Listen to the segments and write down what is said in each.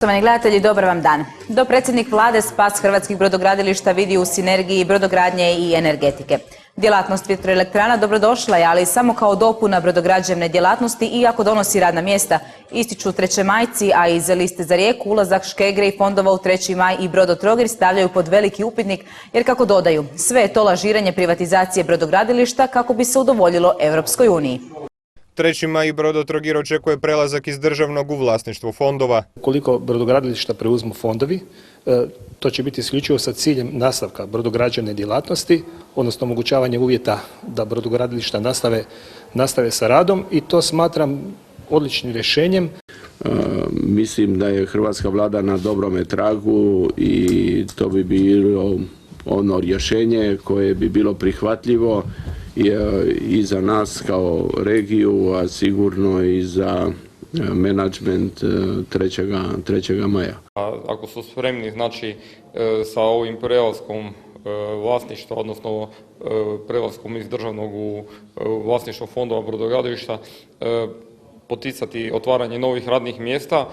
Poštovani gledatelji, dobar vam dan. Dopredsjednik vlade spas hrvatskih brodogradilišta vidi u sinergiji brodogradnje i energetike. Djelatnost vjetroelektrana dobrodošla je, ali samo kao dopuna brodograđevne djelatnosti, iako donosi radna mjesta, ističu Trećemajci, a iz liste za Rijeku ulazak Škegre i fondova u 3. maj i Brodotrogir stavljaju pod veliki upitnik, jer kako dodaju, sve je to lažiranje privatizacije brodogradilišta kako bi se udovoljilo Europskoj uniji. 3. maj i Brodotrogir očekuje prelazak iz državnog u vlasništvo fondova. Koliko brodogradilišta preuzmu fondovi, to će biti isključivo sa ciljem nastavka brodograđevne djelatnosti, odnosno omogućavanje uvjeta da brodogradilišta nastave sa radom, i to smatram odličnim rješenjem. Mislim da je hrvatska vlada na dobrome tragu i to bi bilo ono rješenje koje bi bilo prihvatljivo i za nas kao regiju, a sigurno i za menadžment 3. maja. Ako su spremni, znači, sa ovim prelaskom vlasništva, odnosno prelaskom iz državnog u vlasništvo fondova brodogradilišta, poticati otvaranje novih radnih mjesta,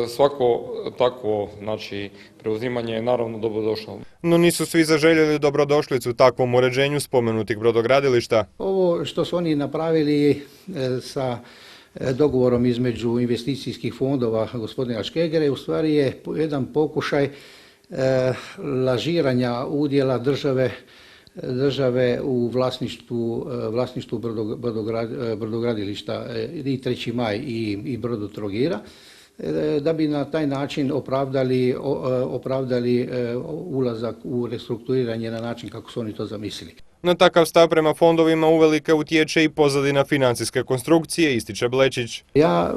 svako takvo, znači, preuzimanje je naravno dobrodošlo. No nisu svi zaželjeli dobrodošlicu takvom uređenju spomenutih brodogradilišta. Ovo što su oni napravili sa dogovorom između investicijskih fondova gospodina Škegre u stvari je jedan pokušaj lažiranja udjela države u vlasništvu brodogradilišta i 3. maj i Brodotrogira, da bi na taj način opravdali ulazak u restrukturiranje na način kako su oni to zamislili. Na takav stav prema fondovima uvelike utječe i pozadina financijske konstrukcije, ističe Blečić. Ja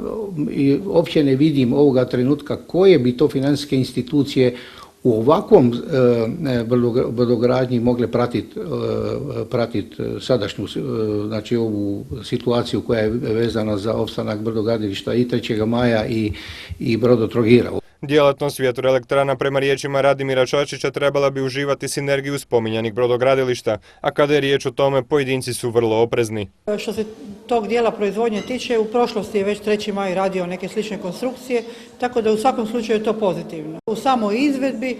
uopće ne vidim ovoga trenutka koje bi to financijske institucije u ovakvom brodogradnji mogle pratiti sadašnju, znači ovu situaciju koja je vezana za opstanak brodogradilišta i 3. maja i Brodotrogira. Djelatnost vjetroelektrana prema riječima Radimira Čačića trebala bi uživati sinergiju spominjanih brodogradilišta, a kada je riječ o tome, pojedinci su vrlo oprezni. Što se tog dijela proizvodnje tiče, u prošlosti je već 3. maj radio neke slične konstrukcije, tako da u svakom slučaju je to pozitivno. U samoj izvedbi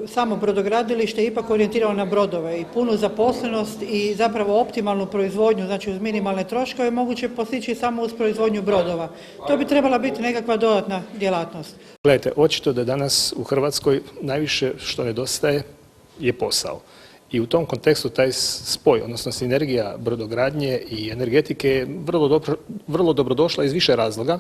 samo brodogradilište je ipak orijentirano na brodove i punu zaposlenost i zapravo optimalnu proizvodnju, znači uz minimalne troškove, moguće postići samo uz proizvodnju brodova. To bi trebala biti nekakva dodatna djelatnost. Gledajte, očito da danas u Hrvatskoj najviše što nedostaje je posao. I u tom kontekstu taj spoj, odnosno sinergija brodogradnje i energetike je vrlo dobrodošla iz više razloga.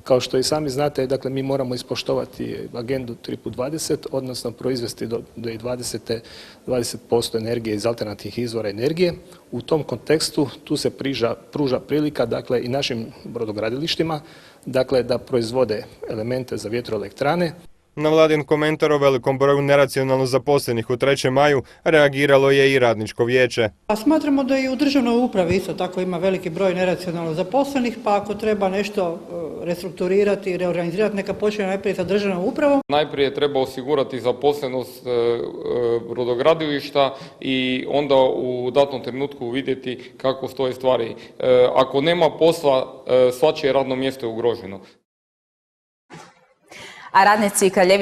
Kao što i sami znate, dakle, mi moramo ispoštovati agendu 3x20, odnosno proizvesti do 20% energije iz alternativnih izvora energije. U tom kontekstu tu se pruža prilika, dakle, i našim brodogradilištima, dakle, da proizvode elemente za vjetroelektrane. Na vladin komentar o velikom broju neracionalno zaposlenih u 3. maju reagiralo je i radničko vijeće. Smatramo da i u državnoj upravi isto tako ima veliki broj neracionalno zaposlenih, pa ako treba nešto restrukturirati i reorganizirati, neka počne najprije sa državnom upravom. Najprije treba osigurati zaposlenost brodogradilišta i onda u datom trenutku vidjeti kako stoje stvari. Ako nema posla, svačije radno mjesto je ugroženo. A radnici Kraljevi